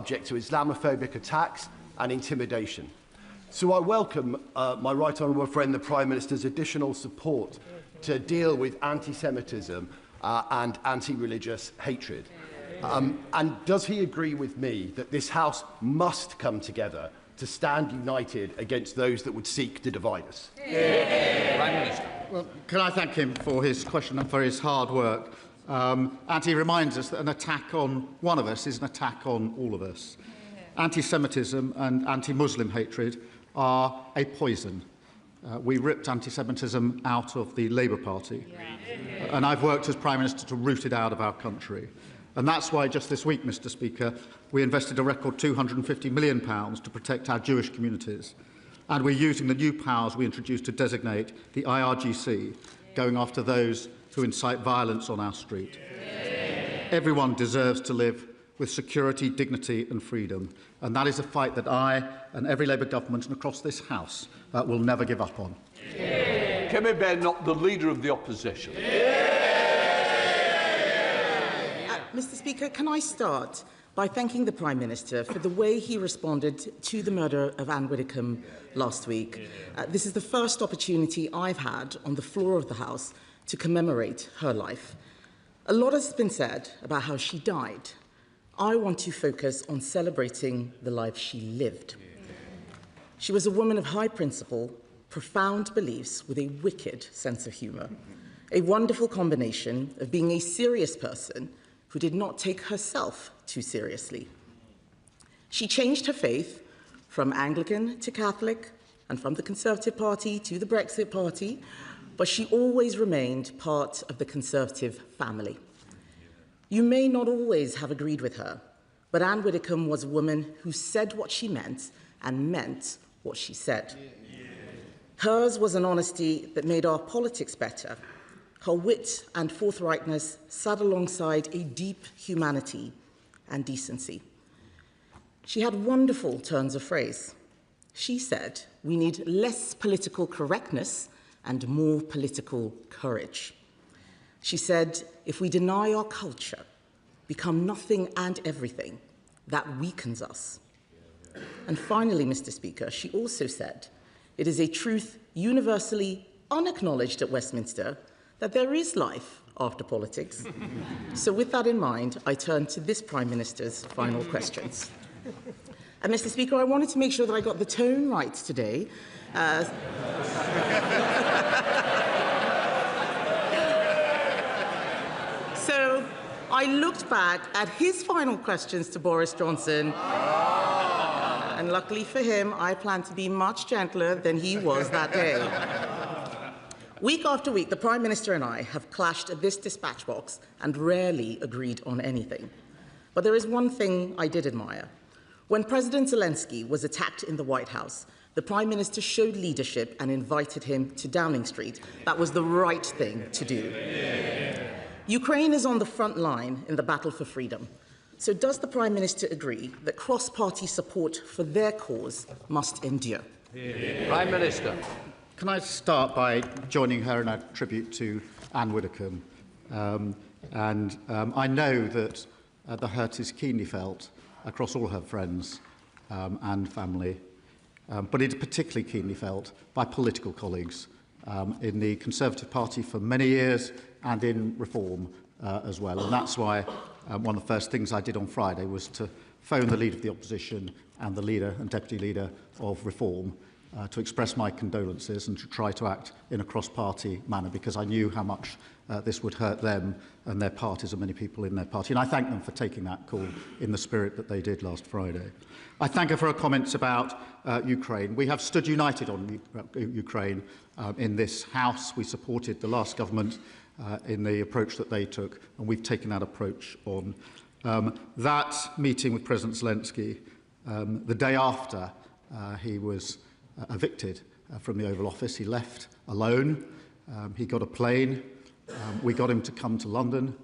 subject to Islamophobic attacks and intimidation. So I welcome my right honourable friend, the Prime Minister's additional support to deal with anti-Semitism and anti-religious hatred. And does he agree with me that this House must come together to stand united against those that would seek to divide us? Prime Minister. Well, can I thank him for his question and for his hard work? And he reminds us that an attack on one of us is an attack on all of us. Anti-Semitism and anti-Muslim hatred are a poison. We ripped anti-Semitism out of the Labour Party, and I've worked as Prime Minister to root it out of our country. And that's why just this week, Mr. Speaker, we invested a record £250 million to protect our Jewish communities. And we're using the new powers we introduced to designate the IRGC, going after those who incite violence on our street. Everyone deserves to live with security, dignity and freedom. And that is a fight that I and every Labour government and across this House will never give up on. Kemi Badenoch, the Leader of the Opposition. Mr. Speaker, can I start by thanking the Prime Minister for the way he responded to the murder of Anne Widdecombe last week. This is the first opportunity I've had on the floor of the House to commemorate her life. A lot has been said about how she died. I want to focus on celebrating the life she lived. She was a woman of high principle, profound beliefs with a wicked sense of humour, a wonderful combination of being a serious person who did not take herself too seriously. She changed her faith from Anglican to Catholic and from the Conservative Party to the Brexit Party, but she always remained part of the Conservative family. You may not always have agreed with her, but Anne Widdecombe was a woman who said what she meant and meant what she said. Hers was an honesty that made our politics better. Her wit and forthrightness sat alongside a deep humanity and decency. She had wonderful turns of phrase. She said, "We need less political correctness and more political courage." She said, "If we deny our culture, become nothing and everything, that weakens us." And finally, Mr. Speaker, she also said, "It is a truth universally unacknowledged at Westminster that there is life after politics." So with that in mind, I turn to this Prime Minister's final questions. And Mr. Speaker, I wanted to make sure that I got the tone right today. So I looked back at his final questions to Boris Johnson, and luckily for him, I plan to be much gentler than he was that day. Week after week, the Prime Minister and I have clashed at this dispatch box and rarely agreed on anything. But there is one thing I did admire. When President Zelensky was attacked in the White House, the Prime Minister showed leadership and invited him to Downing Street. That was the right thing to do. Ukraine is on the front line in the battle for freedom. So does the Prime Minister agree that cross-party support for their cause must endure? Prime Minister. Can I start by joining her in a tribute to Anne Widdecombe? I know that the hurt is keenly felt across all her friends and family, but it is particularly keenly felt by political colleagues in the Conservative Party for many years and in Reform as well. And that's why one of the first things I did on Friday was to phone the Leader of the Opposition and the Leader and Deputy Leader of Reform to express my condolences and to try to act in a cross-party manner, because I knew how much this would hurt them and their parties and many people in their party. And I thank them for taking that call in the spirit that they did last Friday. I thank her for her comments about Ukraine. We have stood united on Ukraine in this House. We supported the last government in the approach that they took, and we've taken that approach on. That meeting with President Zelensky, the day after he was evicted from the Oval Office, he left alone. He got a plane. We got him to come to London,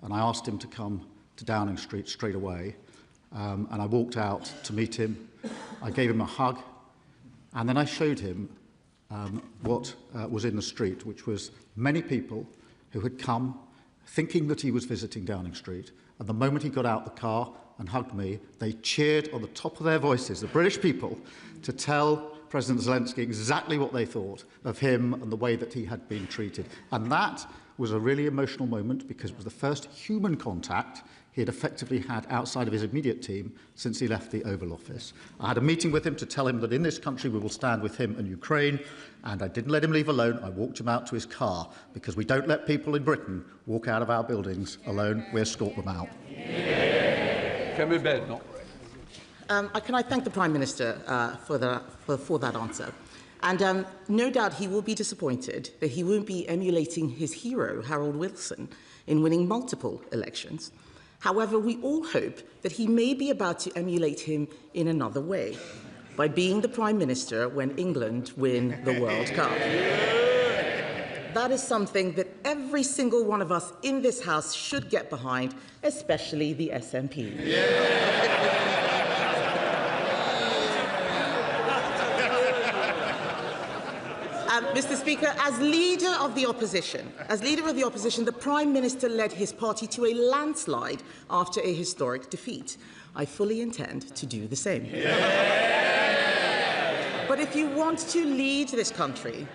and I asked him to come to Downing Street straight away. And I walked out to meet him. I gave him a hug, and then I showed him what was in the street, which was many people who had come thinking that he was visiting Downing Street, and the moment he got out the car, and hugged me. They cheered on the top of their voices, the British people, to tell President Zelensky exactly what they thought of him and the way that he had been treated. And that was a really emotional moment because it was the first human contact he had effectively had outside of his immediate team since he left the Oval Office. I had a meeting with him to tell him that in this country we will stand with him and Ukraine, and I didn't let him leave alone. I walked him out to his car because we don't let people in Britain walk out of our buildings alone. We escort them out. Badenoch. Can I thank the Prime Minister for that answer? And no doubt he will be disappointed that he won't be emulating his hero, Harold Wilson, in winning multiple elections. However, we all hope that he may be about to emulate him in another way, by being the Prime Minister when England win the World Cup. That is something that every single one of us in this House should get behind, especially the SNP. Mr. Speaker, as leader of the opposition, the Prime Minister led his party to a landslide after a historic defeat. I fully intend to do the same. But if you want to lead this country,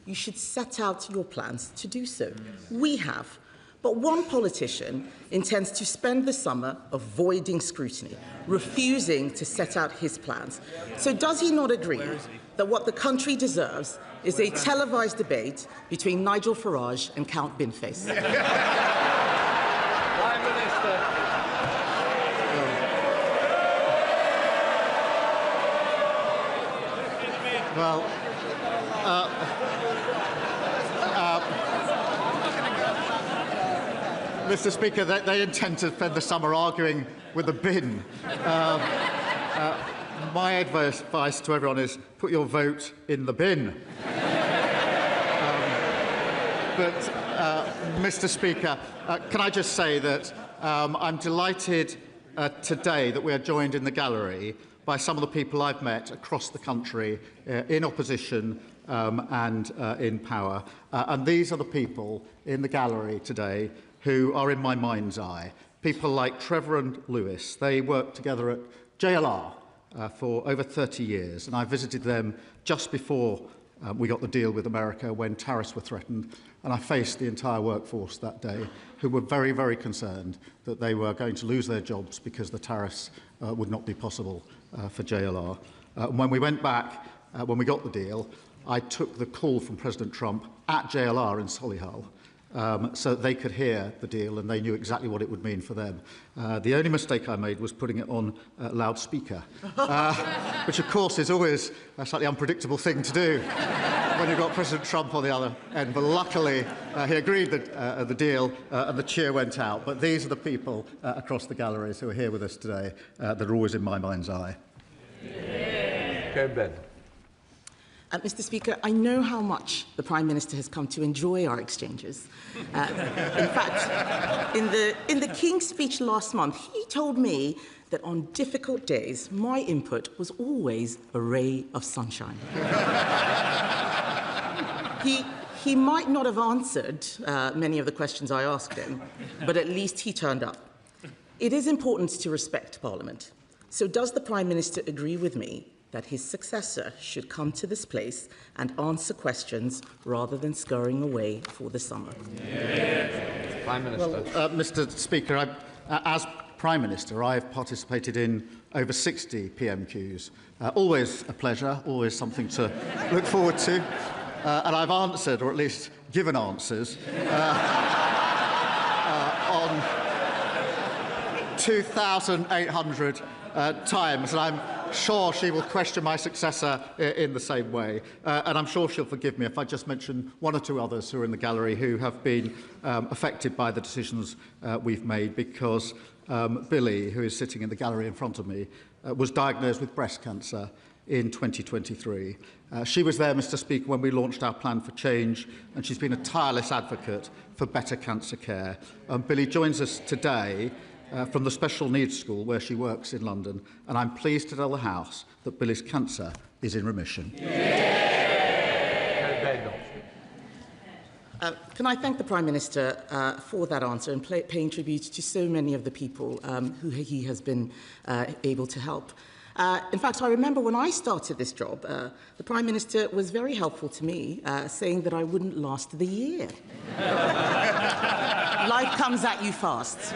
you should set out your plans to do so. We have. But one politician intends to spend the summer avoiding scrutiny, refusing to set out his plans. So does he not agree that what the country deserves is a televised debate between Nigel Farage and Count Binface? Prime Minister. Well, Mr. Speaker, they intend to spend the summer arguing with a bin. My advice to everyone is put your vote in the bin. Mr. Speaker, can I just say that I'm delighted today that we are joined in the gallery by some of the people I've met across the country in opposition and in power. And these are the people in the gallery today who are in my mind's eye. People like Trevor and Lewis. They worked together at JLR for over 30 years, and I visited them just before we got the deal with America when tariffs were threatened, and I faced the entire workforce that day who were very, very concerned that they were going to lose their jobs because the tariffs would not be possible for JLR. And when we went back, when we got the deal, I took the call from President Trump at JLR in Solihull so that they could hear the deal and they knew exactly what it would mean for them. The only mistake I made was putting it on loudspeaker, which of course is always a slightly unpredictable thing to do when you've got President Trump on the other end. But luckily, he agreed the deal and the cheer went out. But these are the people across the galleries who are here with us today that are always in my mind's eye. Okay, Ben. Mr. Speaker, I know how much the Prime Minister has come to enjoy our exchanges. In fact, in the King's speech last month, he told me that on difficult days, my input was always a ray of sunshine. He might not have answered many of the questions I asked him, but at least he turned up. It is important to respect Parliament. So does the Prime Minister agree with me that his successor should come to this place and answer questions rather than scurrying away for the summer? Yes. Prime Minister. Well, Mr. Speaker, as Prime Minister, I have participated in over 60 PMQs. Always a pleasure, always something to look forward to. And I've answered, or at least given answers, on 2,800 times. And I'm sure she will question my successor in the same way. And I'm sure she'll forgive me if I just mention one or two others who are in the gallery who have been affected by the decisions we've made, because Billy, who is sitting in the gallery in front of me, was diagnosed with breast cancer in 2023. She was there, Mr. Speaker, when we launched our plan for change, and she's been a tireless advocate for better cancer care. Billy joins us today from the Special Needs School where she works in London, and I'm pleased to tell the House that Billy's cancer is in remission. Can I thank the Prime Minister for that answer and paying tribute to so many of the people who he has been able to help. In fact, I remember when I started this job, the Prime Minister was very helpful to me, saying that I wouldn't last the year. Life comes at you fast.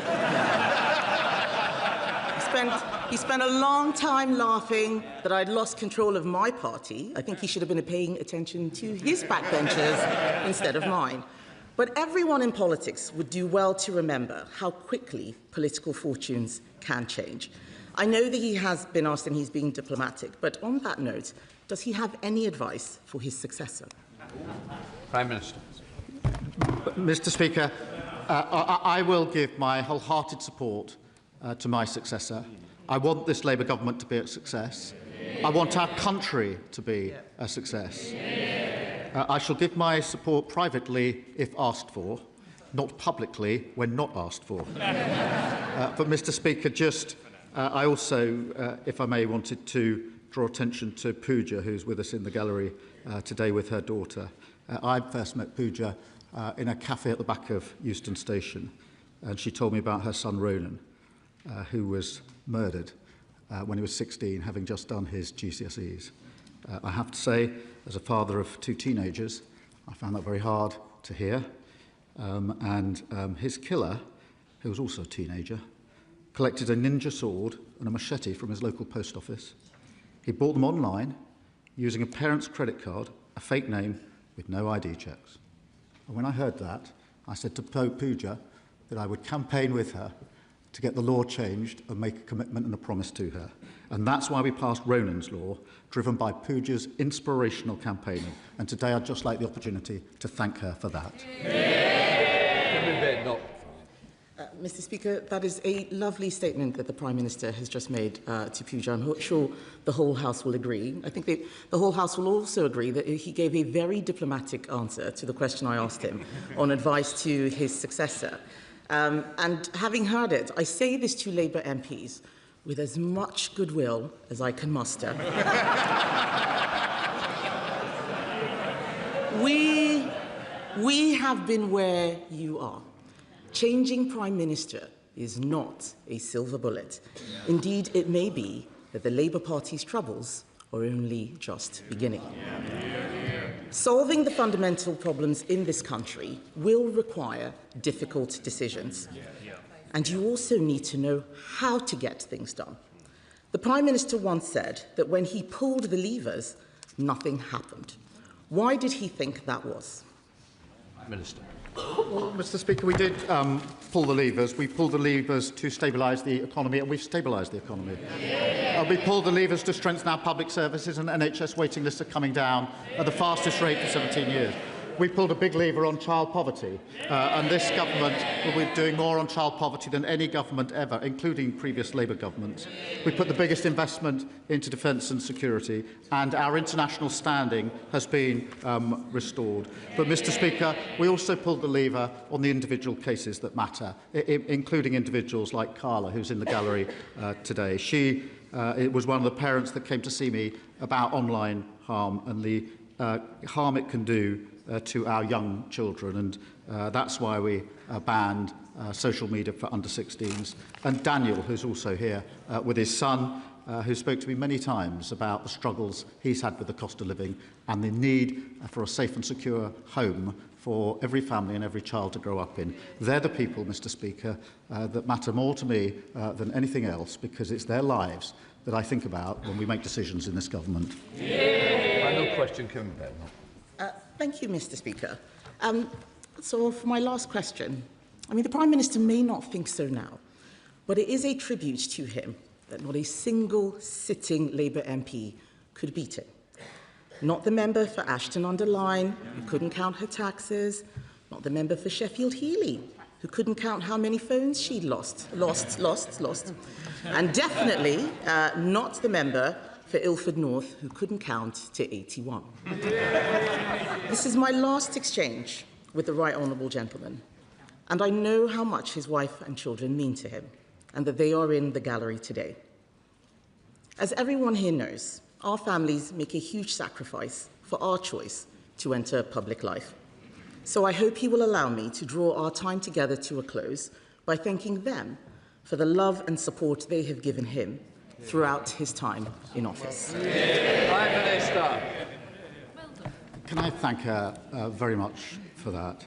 He spent a long time laughing that I'd lost control of my party. I think he should have been paying attention to his backbenchers instead of mine. But everyone in politics would do well to remember how quickly political fortunes can change. I know that he has been asked and he's being diplomatic, but on that note, does he have any advice for his successor? Prime Minister. Mr. Speaker, I will give my wholehearted support to my successor. I want this Labour government to be a success. I want our country to be a success. I shall give my support privately if asked for, not publicly when not asked for. But, Mr. Speaker, I also, if I may, wanted to draw attention to Pooja, who's with us in the gallery today with her daughter. I first met Pooja in a cafe at the back of Euston Station, and she told me about her son Ronan, who was murdered when he was 16, having just done his GCSEs. I have to say, as a father of two teenagers, I found that very hard to hear. His killer, who was also a teenager, collected a ninja sword and a machete from his local post office. He bought them online using a parent's credit card, a fake name, with no ID checks. And when I heard that, I said to Pooja that I would campaign with her to get the law changed and make a commitment and a promise to her. And that's why we passed Ronan's law, driven by Pooja's inspirational campaigning. And today I'd just like the opportunity to thank her for that. Mr. Speaker, that is a lovely statement that the Prime Minister has just made to Pooja. I'm sure the whole House will agree. I think the whole House will also agree that he gave a very diplomatic answer to the question I asked him on advice to his successor. And having heard it, I say this to Labour MPs with as much goodwill as I can muster. We have been where you are. Changing Prime Minister is not a silver bullet. Indeed, it may be that the Labour Party's troubles are only just beginning. Solving the fundamental problems in this country will require difficult decisions. And you also need to know how to get things done. The Prime Minister once said that when he pulled the levers, nothing happened. Why did he think that was? Minister. Well, Mr. Speaker, we did pull the levers. We pulled the levers to stabilise the economy, and we've stabilised the economy. We pulled the levers to strengthen our public services, and NHS waiting lists are coming down at the fastest rate for 17 years. We pulled a big lever on child poverty, and this government will be doing more on child poverty than any government ever, including previous Labour governments. We put the biggest investment into defence and security, and our international standing has been restored. But, Mr. Speaker, we also pulled the lever on the individual cases that matter, including individuals like Carla, who's in the gallery today. It was one of the parents that came to see me about online harm and the harm it can do to our young children, and that's why we banned social media for under-16s. And Daniel, who's also here with his son, who spoke to me many times about the struggles he's had with the cost of living and the need for a safe and secure home for every family and every child to grow up in. They're the people, Mr. Speaker, that matter more to me than anything else, because it's their lives that I think about when we make decisions in this government. Final question, Kevin Badenoch. Thank you, Mr. Speaker. So for my last question, the Prime Minister may not think so now, but it is a tribute to him that not a single sitting Labour MP could beat him. Not the member for Ashton-under-Lyne, who couldn't count her taxes, not the member for Sheffield Heeley, who couldn't count how many phones she'd lost, and definitely not the member for Ilford North, who couldn't count to 81. This is my last exchange with the Right Honourable Gentleman, and I know how much his wife and children mean to him, and that they are in the gallery today. As everyone here knows, our families make a huge sacrifice for our choice to enter public life. So I hope he will allow me to draw our time together to a close by thanking them for the love and support they have given him throughout his time in office. Prime Minister. Can I thank her very much for that?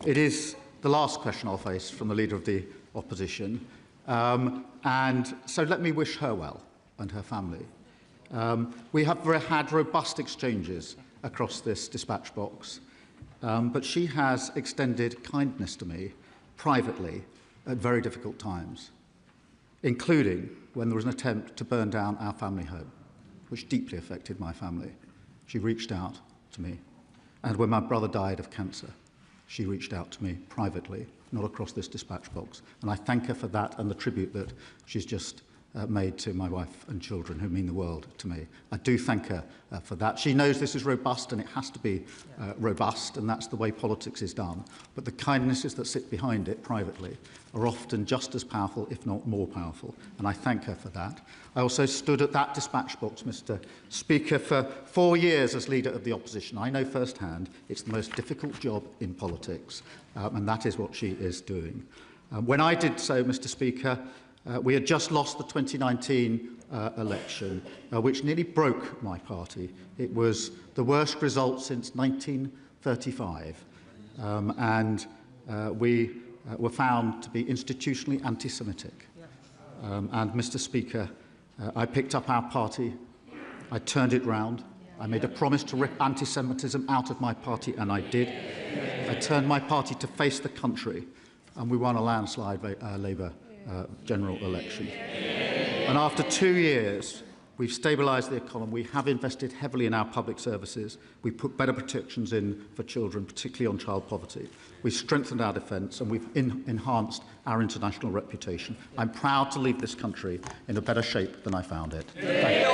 It is the last question I'll face from the Leader of the Opposition. And so let me wish her well and her family. We have had robust exchanges across this dispatch box, but she has extended kindness to me privately at very difficult times, including when there was an attempt to burn down our family home, which deeply affected my family. She reached out to me. And when my brother died of cancer, she reached out to me privately, not across this dispatch box. And I thank her for that and the tribute that she's just made to my wife and children, who mean the world to me. I do thank her for that. She knows this is robust and it has to be robust, and that's the way politics is done. But the kindnesses that sit behind it privately are often just as powerful, if not more powerful, and I thank her for that. I also stood at that dispatch box, Mr. Speaker, for 4 years as Leader of the Opposition. I know firsthand it's the most difficult job in politics, and that is what she is doing. When I did so, Mr. Speaker, we had just lost the 2019 election, which nearly broke my party. It was the worst result since 1935, and we were found to be institutionally anti-Semitic. And, Mr. Speaker, I picked up our party, I turned it round, I made a promise to rip anti-Semitism out of my party, and I did. I turned my party to face the country, and we won a landslide Labour general election. And after 2 years, we've stabilised the economy. We have invested heavily in our public services. We put better protections in for children, particularly on child poverty. We've strengthened our defence, and we've enhanced our international reputation. I'm proud to leave this country in a better shape than I found it. Thank you.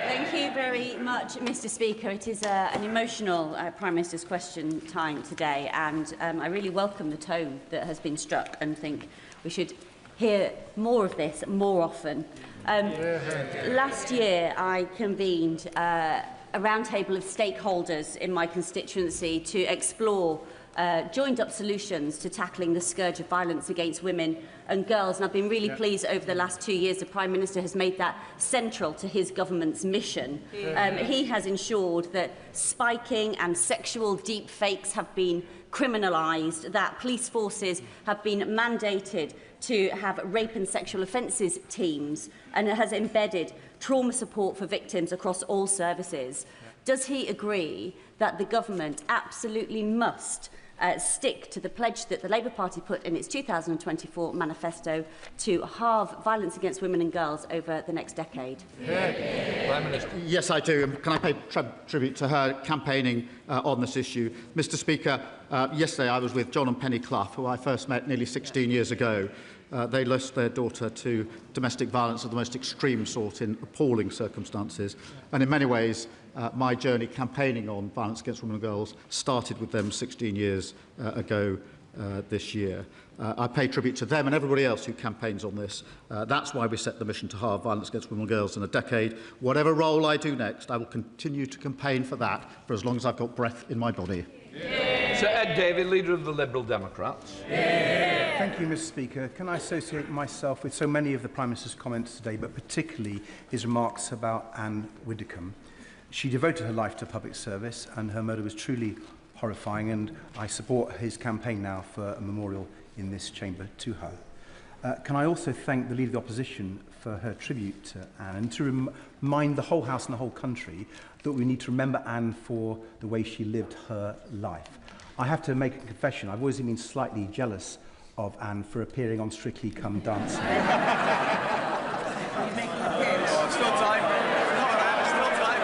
Thank you very much, Mr. Speaker. It is an emotional Prime Minister's question time today, and I really welcome the tone that has been struck and think we should hear more of this more often. Last year, I convened a roundtable of stakeholders in my constituency to explore joined-up solutions to tackling the scourge of violence against women and girls. And I've been really pleased over the last 2 years the Prime Minister has made that central to his government's mission. He has ensured that spiking and sexual deep fakes have been criminalised, that police forces have been mandated to have rape and sexual offences teams, and it has embedded trauma support for victims across all services. Does he agree that the government absolutely must stick to the pledge that the Labour Party put in its 2024 manifesto to halve violence against women and girls over the next decade? Prime Minister. Yes, I do. Can I pay tribute to her campaigning on this issue? Mr. Speaker, yesterday I was with John and Penny Clough, who I first met nearly 16 years ago. They lost their daughter to domestic violence of the most extreme sort in appalling circumstances. And in many ways, my journey campaigning on violence against women and girls started with them 16 years ago this year. I pay tribute to them and everybody else who campaigns on this. That's why we set the mission to halve violence against women and girls in a decade. Whatever role I do next, I will continue to campaign for that for as long as I've got breath in my body. Sir Ed Davey, Leader of the Liberal Democrats. Thank you, Mr. Speaker. Can I associate myself with so many of the Prime Minister's comments today, but particularly his remarks about Anne Widdecombe. She devoted her life to public service, and her murder was truly horrifying, and I support his campaign now for a memorial in this chamber to her. Can I also thank the Leader of the Opposition for her tribute to Anne, and to remind the whole House and the whole country that we need to remember Anne for the way she lived her life. I have to make a confession. I've always been slightly jealous of Anne for appearing on Strictly Come Dancing. Still time. Come on, Anne, still time.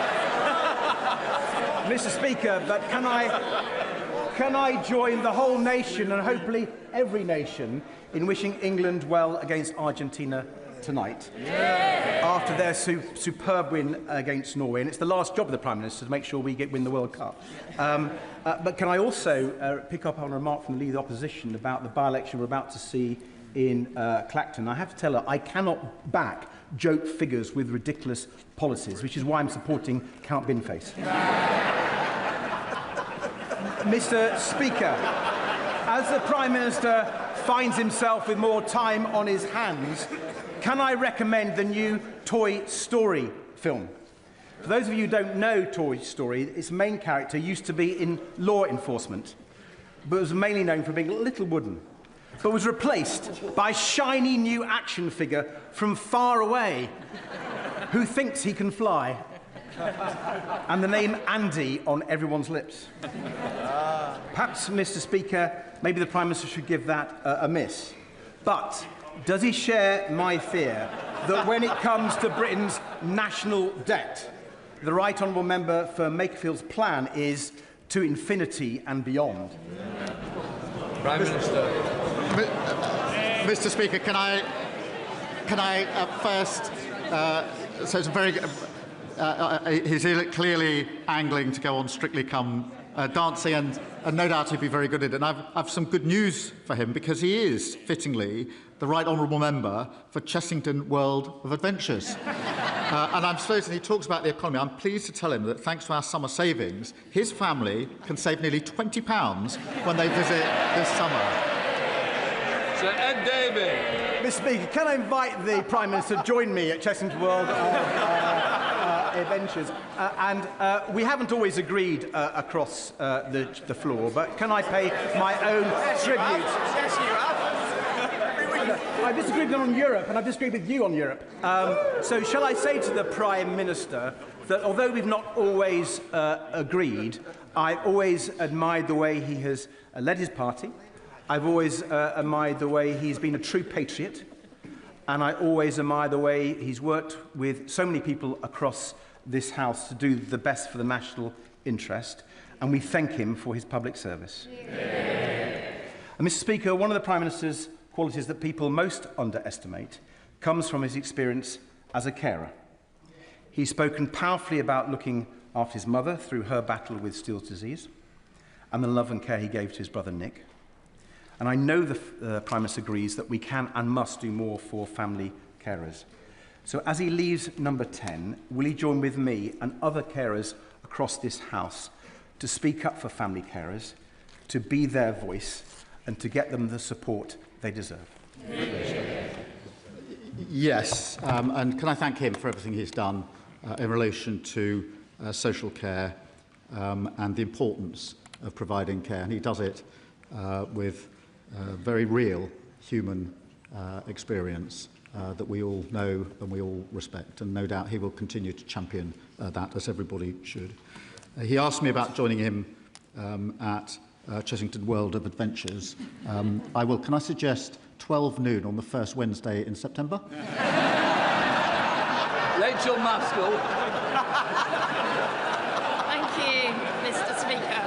Mr. Speaker, but can I join the whole nation, and hopefully every nation, in wishing England well against Argentina tonight, after their superb win against Norway? And it's the last job of the Prime Minister to make sure we win the World Cup. But can I also pick up on a remark from the Leader of the Opposition about the by-election we're about to see in Clacton? I have to tell her I cannot back joke figures with ridiculous policies, which is why I'm supporting Count Binface. Mr. Speaker, as the Prime Minister finds himself with more time on his hands, can I recommend the new Toy Story film? For those of you who don't know Toy Story, its main character used to be in law enforcement, but was mainly known for being a little wooden, but was replaced by a shiny new action figure from far away who thinks he can fly. And the name Andy on everyone's lips. Perhaps, Mr. Speaker, maybe the Prime Minister should give that a miss. But does he share my fear that when it comes to Britain's national debt, the Right Honourable Member for Makerfield's plan is to infinity and beyond? Prime Minister. Mr. Speaker, can I first? So it's a very. He's clearly angling to go on Strictly Come Dancing, and no doubt he'd be very good at it. And I've some good news for him, because he is, fittingly, the Right Honourable Member for Chessington World of Adventures. And I'm supposing he talks about the economy. I'm pleased to tell him that thanks to our summer savings, his family can save nearly £20 when they visit this summer. Sir Ed Davey. Mr. Speaker, can I invite the Prime Minister to join me at Chessington World of Adventures? We haven't always agreed across the floor, but can I pay my own tribute? Yes, you have. I've disagreed on Europe, and I've disagreed with you on Europe. So shall I say to the Prime Minister that although we've not always agreed, I've always admired the way he has led his party. I've always admired the way he's been a true patriot, and I always admire the way he's worked with so many people across this House to do the best for the national interest, and we thank him for his public service. And Mr. Speaker, one of the Prime Minister's qualities that people most underestimate comes from his experience as a carer. He's spoken powerfully about looking after his mother through her battle with Still's disease and the love and care he gave to his brother Nick. And I know the Prime Minister agrees that we can and must do more for family carers. So as he leaves number 10, will he join with me and other carers across this House to speak up for family carers, to be their voice, and to get them the support they deserve? Yes, and can I thank him for everything he's done in relation to social care and the importance of providing care. And he does it with very real human experience that we all know and we all respect. And no doubt he will continue to champion that, as everybody should. He asked me about joining him at Chessington World of Adventures. I will. Can I suggest 12 noon on the first Wednesday in September? Rachel Maskell. Thank you, Mr. Speaker.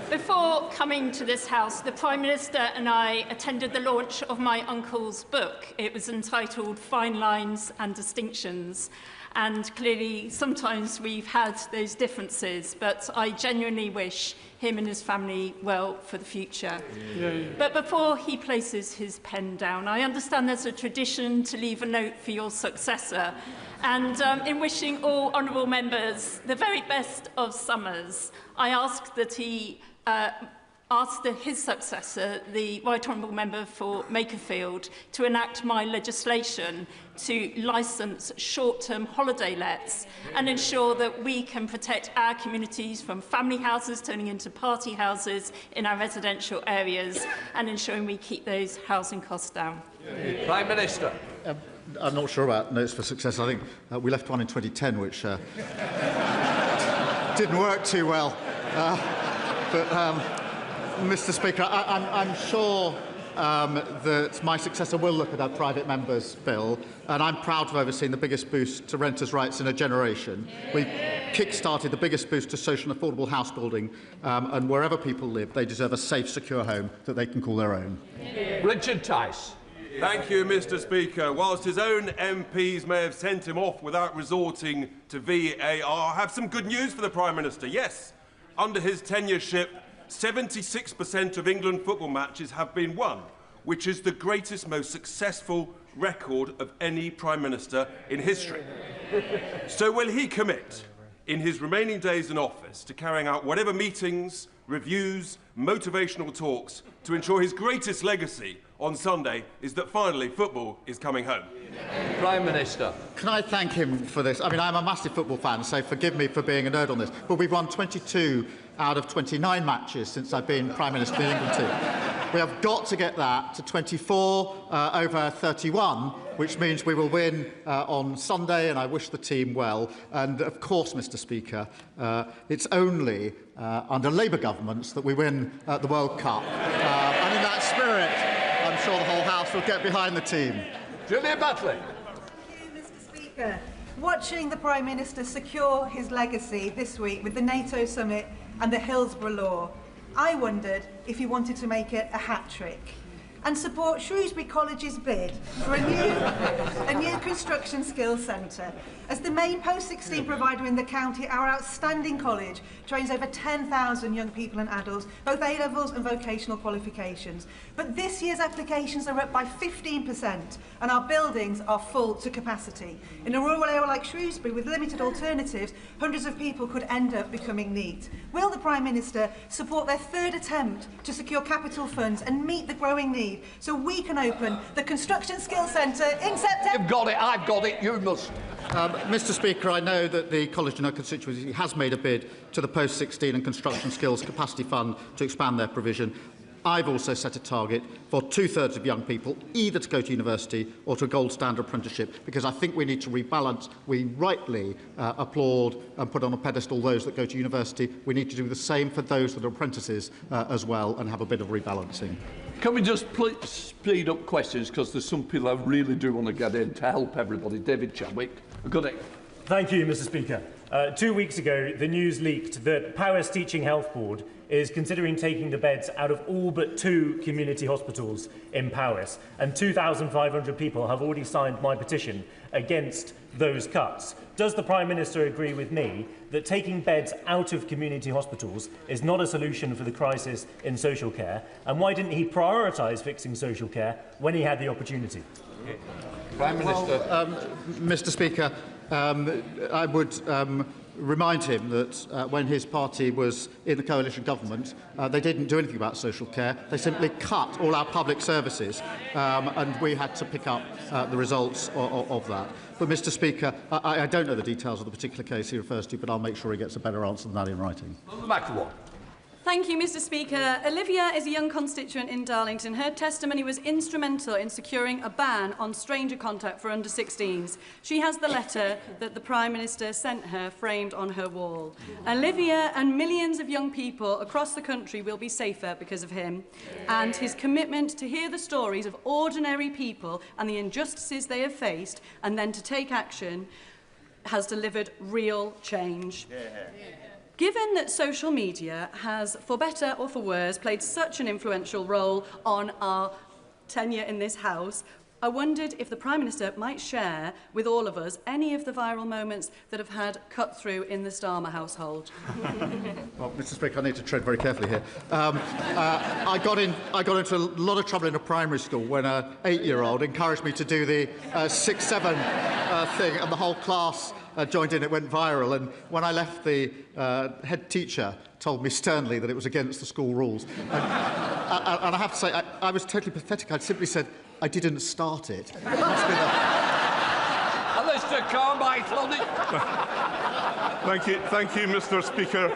Before coming to this House, the Prime Minister and I attended the launch of my uncle's book. It was entitled Fine Lines and Distinctions. And clearly, sometimes we've had those differences, but I genuinely wish him and his family well for the future. But before he places his pen down, I understand there's a tradition to leave a note for your successor. And in wishing all honourable members the very best of summers, I ask that he asked his successor, the Right Honourable Member for Makerfield, to enact my legislation to licence short-term holiday lets and ensure that we can protect our communities from family houses turning into party houses in our residential areas and ensuring we keep those housing costs down. Prime Minister. I'm not sure about notes for success. I think we left one in 2010, which didn't work too well. Mr. Speaker, I'm sure that my successor will look at our private members' bill, and I'm proud to have overseen the biggest boost to renters' rights in a generation. We kick-started the biggest boost to social and affordable house building, and wherever people live, they deserve a safe, secure home that they can call their own. Richard Tice. Thank you, Mr. Speaker. Whilst his own MPs may have sent him off without resorting to VAR, I have some good news for the Prime Minister. Yes, under his tenureship, 76% of England football matches have been won, which is the greatest, most successful record of any Prime Minister in history. So will he commit, in his remaining days in office to carrying out whatever meetings, reviews, motivational talks to ensure his greatest legacy on Sunday is that finally football is coming home? Prime Minister. Can I thank him for this? I mean, I'm a massive football fan, so forgive me for being a nerd on this, but we've won 22 out of 29 matches since I've been Prime Minister of the England team. We have got to get that to 24 over 31, which means we will win on Sunday, and I wish the team well. And of course, Mr. Speaker, it's only under Labour governments that we win the World Cup. And in that spirit, I'm sure the whole House will get behind the team. Julia Butley. Thank you, Mr. Speaker. Watching the Prime Minister secure his legacy this week with the NATO summit and the Hillsborough Law, I wondered if he wanted to make it a hat-trick and support Shrewsbury College's bid for a new construction skills centre. As the main post-16 provider in the county, our outstanding college trains over 10,000 young people and adults, both A-levels and vocational qualifications. But this year's applications are up by 15% and our buildings are full to capacity. In a rural area like Shrewsbury, with limited alternatives, hundreds of people could end up becoming NEET. Will the Prime Minister support their third attempt to secure capital funds and meet the growing need so we can open the Construction Skills Centre in September? You've got it, I've got it, you must. Mr. Speaker, I know that the college in our constituency has made a bid to the Post-16 and Construction Skills Capacity Fund to expand their provision. I've also set a target for 2/3 of young people either to go to university or to a gold standard apprenticeship, because I think we need to rebalance. We rightly applaud and put on a pedestal those that go to university. We need to do the same for those that are apprentices as well, and have a bit of rebalancing. Can we just speed up questions, because there's some people I really do want to get in to help everybody. David Chadwick. Good day. Thank you, Mr. Speaker. 2 weeks ago, the news leaked that Powys Teaching Health Board is considering taking the beds out of all but 2 community hospitals in Powys, and 2,500 people have already signed my petition against those cuts. Does the Prime Minister agree with me that taking beds out of community hospitals is not a solution for the crisis in social care, and why didn't he prioritise fixing social care when he had the opportunity? Prime Minister. Mr. Speaker, I would remind him that when his party was in the coalition government, they didn't do anything about social care. They simply cut all our public services, and we had to pick up the results of that. But, Mr. Speaker, I don't know the details of the particular case he refers to, but I'll make sure he gets a better answer than that in writing. McElroy. Thank you, Mr. Speaker. Olivia is a young constituent in Darlington. Her testimony was instrumental in securing a ban on stranger contact for under-16s. She has the letter that the Prime Minister sent her framed on her wall. Olivia and millions of young people across the country will be safer because of him. And his commitment to hear the stories of ordinary people and the injustices they have faced, and then to take action, has delivered real change. Given that social media has, for better or for worse, played such an influential role on our tenure in this House, I wondered if the Prime Minister might share with all of us any of the viral moments that have had cut-through in the Starmer household. Well, Mr. Speaker, I need to tread very carefully here. I got into a lot of trouble in a primary school when an 8-year-old encouraged me to do the 6-7 thing, and the whole class joined in. It went viral, and when I left, the head teacher told me sternly that it was against the school rules. And I have to say, I was totally pathetic. I simply said, I didn't start it. It must be Alistair Carmichael on it. Thank you, Mr. Speaker.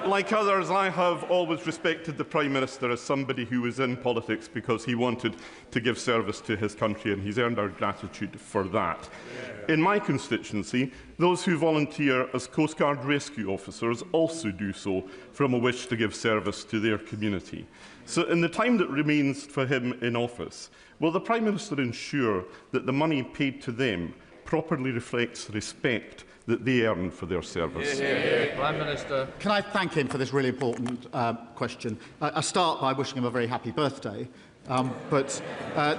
Like others, I have always respected the Prime Minister as somebody who was in politics because he wanted to give service to his country, and he's earned our gratitude for that. In my constituency, those who volunteer as Coast Guard rescue officers also do so from a wish to give service to their community. So in the time that remains for him in office, will the Prime Minister ensure that the money paid to them properly reflects respect that they earn for their service? Prime Minister. Can I thank him for this really important question? I start by wishing him a very happy birthday. But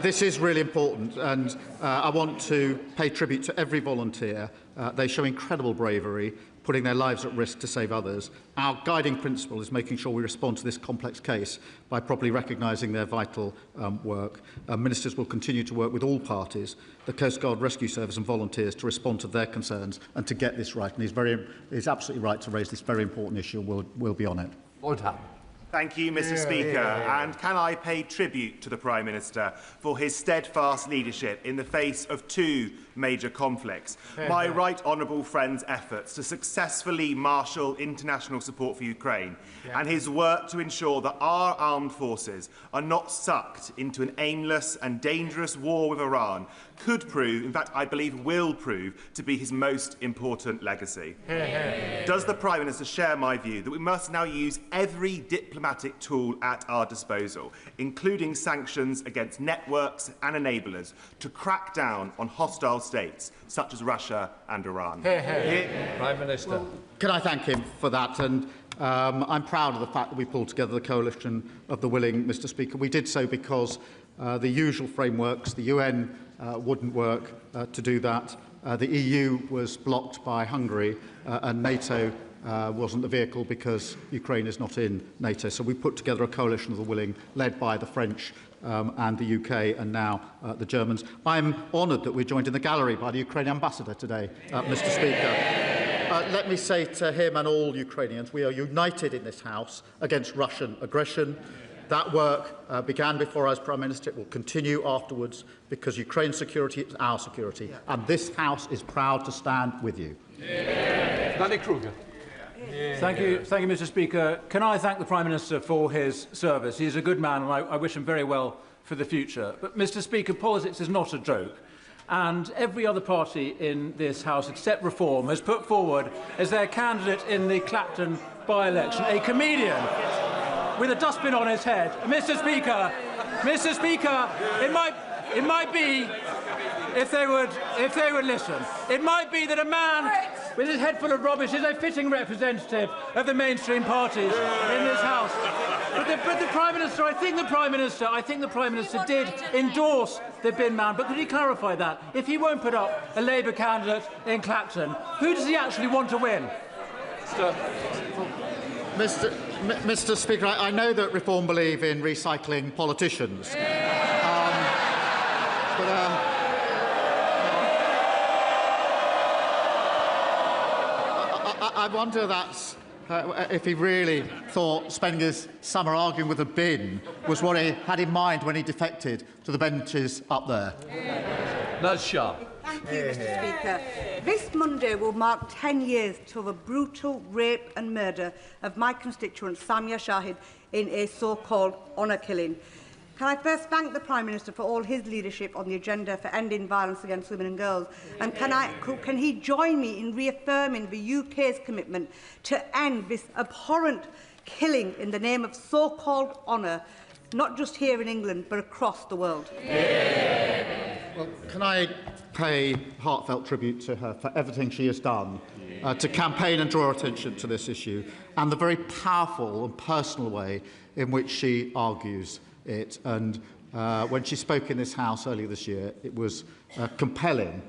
this is really important, and I want to pay tribute to every volunteer. They show incredible bravery. putting their lives at risk to save others. Our guiding principle is making sure we respond to this complex case by properly recognising their vital work. Ministers will continue to work with all parties, the Coast Guard Rescue Service and volunteers, to respond to their concerns and to get this right. And he's absolutely right to raise this very important issue. We'll be on it. Lord Ham. Thank you, Mr. Speaker. And can I pay tribute to the Prime Minister for his steadfast leadership in the face of two major conflicts? My right honourable friend's efforts to successfully marshal international support for Ukraine and his work to ensure that our armed forces are not sucked into an aimless and dangerous war with Iran could prove, in fact, I believe will prove, to be his most important legacy. Does the Prime Minister share my view that we must now use every diplomatic tool at our disposal, including sanctions against networks and enablers, to crack down on hostile states such as Russia and Iran? Prime Minister. Well, can I thank him for that? And I'm proud of the fact that we pulled together the coalition of the willing, Mr. Speaker. We did so because the usual frameworks, the UN wouldn't work to do that. The EU was blocked by Hungary and NATO wasn't the vehicle because Ukraine is not in NATO. So we put together a coalition of the willing led by the French and the UK and now the Germans. I'm honoured that we're joined in the gallery by the Ukrainian ambassador today, Mr. Speaker. Let me say to him and all Ukrainians, we are united in this House against Russian aggression. That work began before I was Prime Minister. It will continue afterwards because Ukraine's security is our security. And this House is proud to stand with you. Danny Kruger. Thank you, Mr. Speaker. Can I thank the Prime Minister for his service? He's a good man and I wish him very well for the future. But, Mr. Speaker, politics is not a joke. And every other party in this House, except Reform, has put forward as their candidate in the Clapton by-election a comedian with a dustbin on his head. Mr. Speaker, it might be, if they would listen, it might be that a man with his head full of rubbish is a fitting representative of the mainstream parties in this House. But the Prime Minister, I think the Prime Minister did endorse the bin man. But could he clarify that? If he won't put up a Labour candidate in Clapton, who does he actually want to win? Mr. Speaker, I know that Reform believe in recycling politicians. I wonder that's if he really thought spending his summer arguing with a bin was what he had in mind when he defected to the benches up there. That's sharp. Thank you, Mr. Speaker. This Monday will mark 10 years to the brutal rape and murder of my constituent Samia Shahid in a so-called honour killing. Can I first thank the Prime Minister for all his leadership on the agenda for ending violence against women and girls? And can he join me in reaffirming the UK's commitment to end this abhorrent killing in the name of so-called honour, not just here in England, but across the world? Well, can I pay heartfelt tribute to her for everything she has done to campaign and draw attention to this issue, and the very powerful and personal way in which she argues it. And when she spoke in this House earlier this year, it was compelling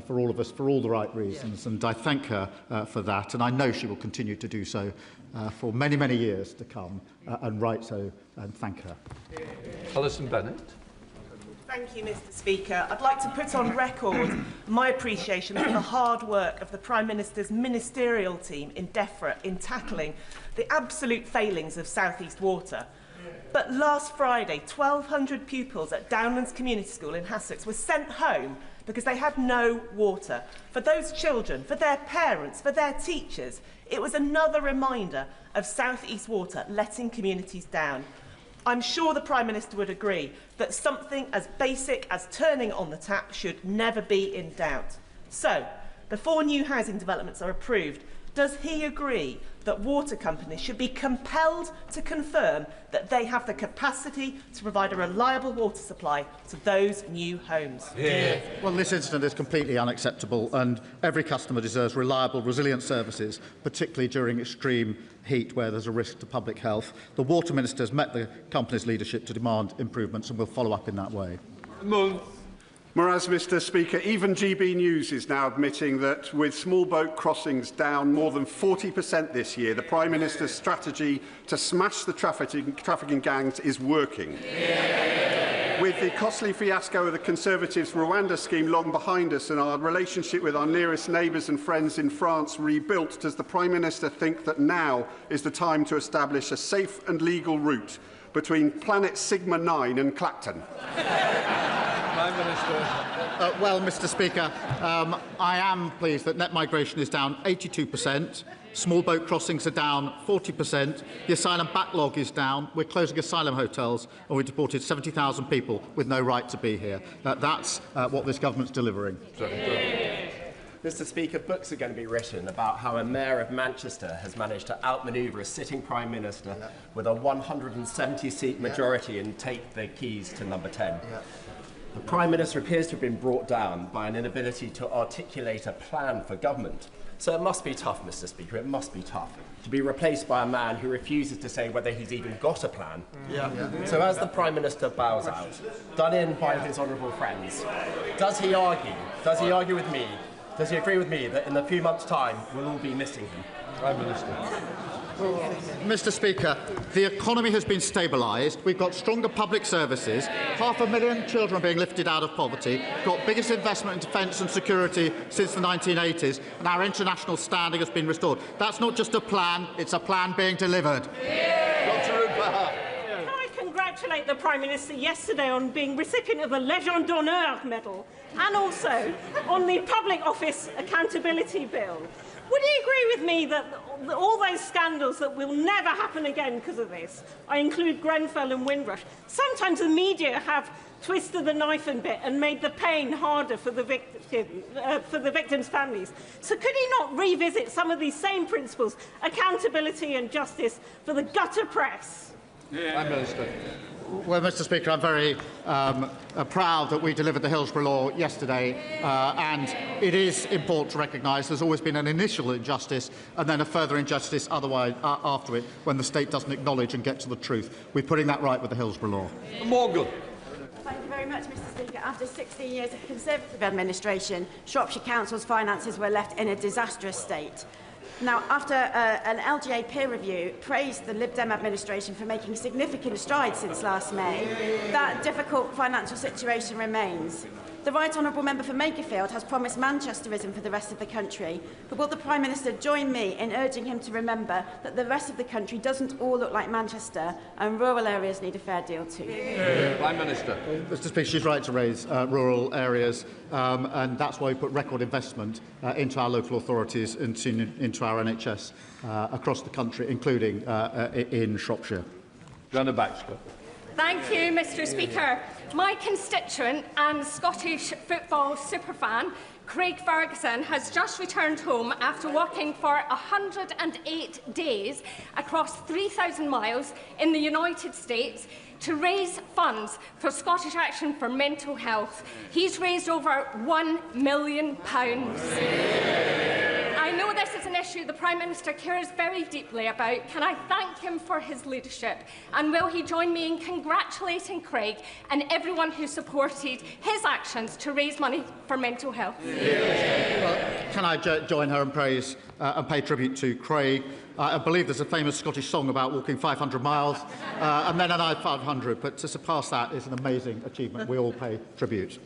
for all of us for all the right reasons. And I thank her for that. And I know she will continue to do so for many, many years to come, and right so, and thank her. Alison Bennett. Thank you, Mr. Speaker. I'd like to put on record my appreciation for the hard work of the Prime Minister's ministerial team in DEFRA in tackling the absolute failings of South East Water. But last Friday, 1,200 pupils at Downlands Community School in Hassocks were sent home because they had no water. For those children, for their parents, for their teachers, it was another reminder of South East Water letting communities down. I'm sure the Prime Minister would agree that something as basic as turning on the tap should never be in doubt. So, before new housing developments are approved, does he agree that water companies should be compelled to confirm that they have the capacity to provide a reliable water supply to those new homes? Well, this incident is completely unacceptable, and every customer deserves reliable, resilient services, particularly during extreme heat where there's a risk to public health. The Water Minister has met the company's leadership to demand improvements and will follow up in that way. Whereas, Mr Speaker, even GB News is now admitting that with small boat crossings down more than 40% this year, the Prime Minister's strategy to smash the trafficking gangs is working. With the costly fiasco of the Conservatives' Rwanda scheme long behind us and our relationship with our nearest neighbours and friends in France rebuilt, does the Prime Minister think that now is the time to establish a safe and legal route between Planet Sigma 9 and Clacton? Prime Minister. Well, Mr Speaker, I am pleased that net migration is down 82%. Small boat crossings are down 40%. The asylum backlog is down. We're closing asylum hotels, and we deported 70,000 people with no right to be here. That's what this government's delivering. Mr Speaker, books are going to be written about how a mayor of Manchester has managed to outmanoeuvre a sitting Prime Minister with a 170-seat majority and take the keys to number 10. The Prime Minister appears to have been brought down by an inability to articulate a plan for government. So it must be tough, Mr Speaker, it must be tough to be replaced by a man who refuses to say whether he's even got a plan. So as the Prime Minister bows out, done in by his honourable friends, does he argue with me, does he agree with me that in a few months' time we'll all be missing him? Prime Minister. Mr Speaker, the economy has been stabilised. We've got stronger public services. 500,000 children are being lifted out of poverty. We've got biggest investment in defence and security since the 1980s, and our international standing has been restored. That's not just a plan, it's a plan being delivered. Can I congratulate the Prime Minister yesterday on being recipient of the Légion d'honneur medal and also on the Public Office Accountability Bill? Would he agree with me that all those scandals that will never happen again because of this, I include Grenfell and Windrush, sometimes the media have twisted the knife a bit and made the pain harder for the victims' families. So could he not revisit some of these same principles, accountability and justice for the gutter press? Prime Minister. Well, Mr Speaker, I'm very proud that we delivered the Hillsborough Law yesterday, and it is important to recognise there's always been an initial injustice and then a further injustice otherwise after it when the state doesn't acknowledge and get to the truth. We're putting that right with the Hillsborough Law. Morgan. Thank you very much, Mr Speaker. After 16 years of Conservative administration, Shropshire Council's finances were left in a disastrous state. Now, after an LGA peer review praised the Lib Dem administration for making significant strides since last May, that difficult financial situation remains. The Right Honourable Member for Makerfield has promised Manchesterism for the rest of the country, but will the Prime Minister join me in urging him to remember that the rest of the country doesn't all look like Manchester and rural areas need a fair deal too? Prime Minister. Mr Speaker, she's right to raise rural areas, and that's why we put record investment into our local authorities and into our NHS across the country, including in Shropshire. Joanna Baxter. Thank you, Mr Speaker. My constituent and Scottish football superfan, Craig Ferguson, has just returned home after working for 108 days across 3,000 miles in the United States to raise funds for Scottish Action for Mental Health. He's raised over £1 million. I know this is an issue the Prime Minister cares very deeply about. Can I thank him for his leadership? And will he join me in congratulating Craig and everyone who supported his actions to raise money for mental health? Well, can I join her in praise and pay tribute to Craig? I believe there's a famous Scottish song about walking 500 miles and then another 500, but to surpass that is an amazing achievement. We all pay tribute.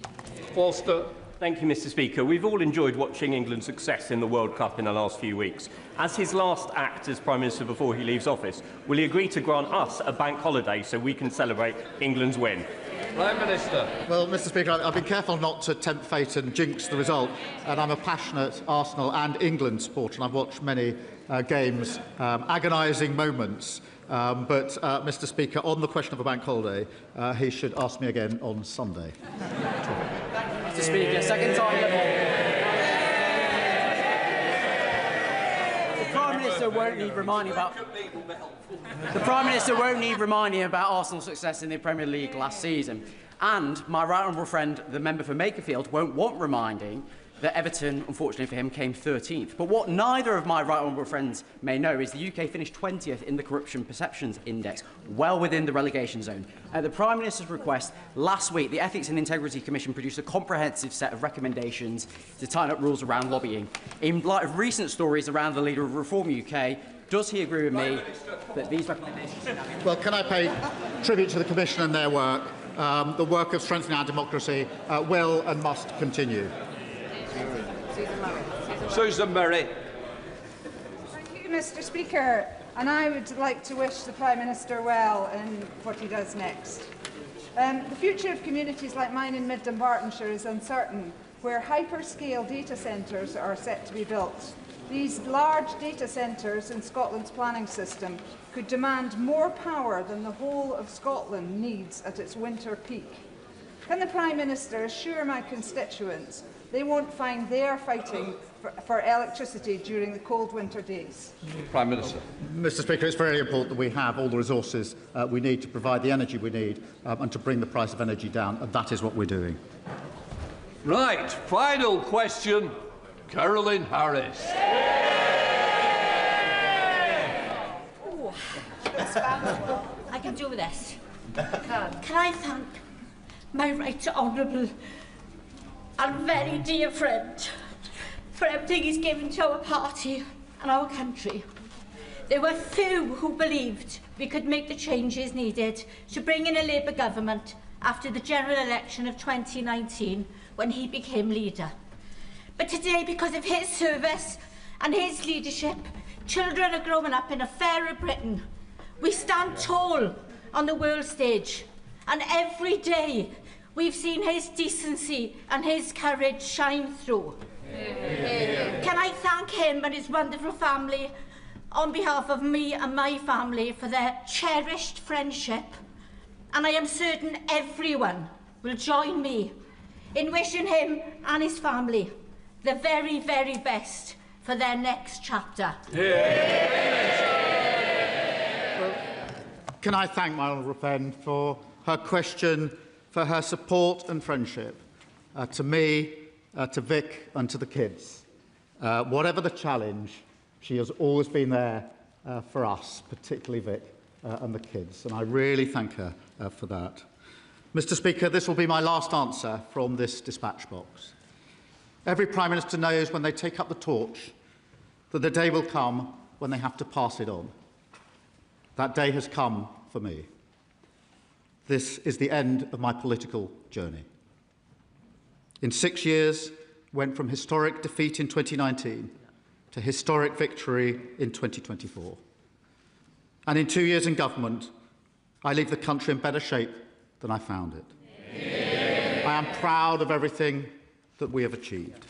Forster. Thank you, Mr Speaker. We've all enjoyed watching England's success in the World Cup in the last few weeks. As his last act as Prime Minister before he leaves office, will he agree to grant us a bank holiday so we can celebrate England's win? Prime Minister. Well, Mr Speaker, I've been careful not to tempt fate and jinx the result, and I'm a passionate Arsenal and England supporter, and I've watched many games, agonising moments. But, Mr Speaker, on the question of a bank holiday, he should ask me again on Sunday. Mr Speaker, second time. The Prime Minister won't need reminding about. The Prime Minister won't need reminding about Arsenal's success in the Premier League last season, and my right honourable friend, the member for Makerfield, won't want reminding that Everton, unfortunately for him, came 13th. But what neither of my right honourable friends may know is the UK finished 20th in the Corruption Perceptions Index, well within the relegation zone. At the Prime Minister's request, last week, the Ethics and Integrity Commission produced a comprehensive set of recommendations to tighten up rules around lobbying. In light of recent stories around the leader of Reform UK, does he agree with me that these recommendations... Well, can I pay tribute to the Commission and their work? The work of strengthening our democracy will and must continue. Susan Murray. Thank you, Mr. Speaker. And I would like to wish the Prime Minister well in what he does next. The future of communities like mine in Mid Dumbartonshire is uncertain, where hyperscale data centres are set to be built. These large data centres in Scotland's planning system could demand more power than the whole of Scotland needs at its winter peak. Can the Prime Minister assure my constituents they won't find they are fighting for electricity during the cold winter days? Prime Minister. Mr. Speaker, it's very important that we have all the resources we need to provide the energy we need and to bring the price of energy down, and that is what we're doing. Right, final question, Caroline Harris. Ooh, I can do this. Can I thank my right honourable and very dear friend for everything he's given to our party and our country. There were few who believed we could make the changes needed to bring in a Labour government after the general election of 2019 when he became leader. But today, because of his service and his leadership, children are growing up in a fairer Britain. We stand tall on the world stage, and every day we've seen his decency and his courage shine through. Can I thank him and his wonderful family on behalf of me and my family for their cherished friendship, and I am certain everyone will join me in wishing him and his family the very, very best for their next chapter. Can I thank my honourable friend for her question, for her support and friendship, to me, to Vic and to the kids. Whatever the challenge, she has always been there for us, particularly Vic and the kids, and I really thank her for that. Mr. Speaker, this will be my last answer from this dispatch box. Every Prime Minister knows when they take up the torch that the day will come when they have to pass it on. That day has come for me. This is the end of my political journey. In 6 years, went from historic defeat in 2019 to historic victory in 2024. And in 2 years in government, I leave the country in better shape than I found it. I am proud of everything that we have achieved.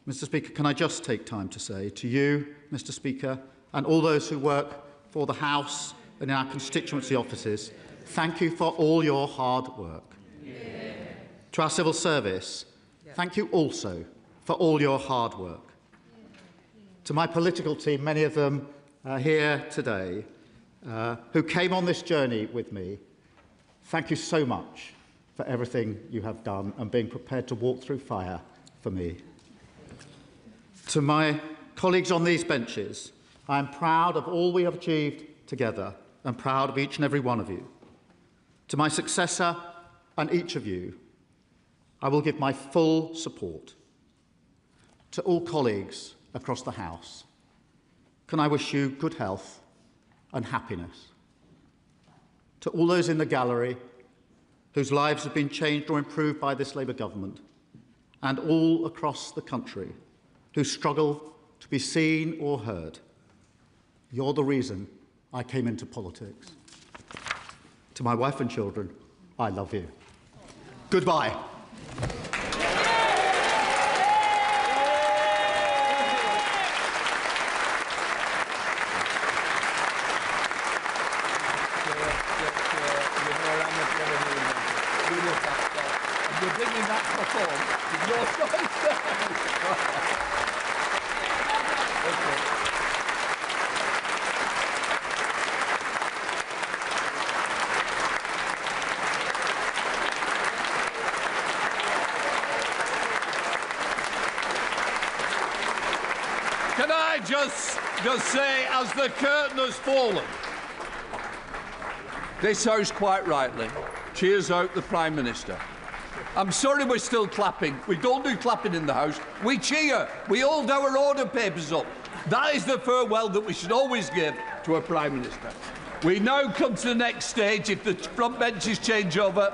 Mr. Speaker, can I just take time to say to you, Mr. Speaker, and all those who work for the House and in our constituency offices, thank you for all your hard work. To our civil service, thank you also for all your hard work. To my political team, many of them here today, who came on this journey with me, thank you so much for everything you have done and being prepared to walk through fire for me. To my colleagues on these benches, I am proud of all we have achieved together and proud of each and every one of you. To my successor and each of you, I will give my full support. To all colleagues across the House, can I wish you good health and happiness. To all those in the gallery whose lives have been changed or improved by this Labour government, and all across the country who struggle to be seen or heard, you're the reason I came into politics. To my wife and children, I love you. Goodbye. You're bringing that perform. Your choice. just say, as the curtain has fallen, this House quite rightly cheers out the Prime Minister. I'm sorry we're still clapping. We don't do clapping in the House. We cheer. We hold our order papers up. That is the farewell that we should always give to a Prime Minister. We now come to the next stage. If the front benches change over,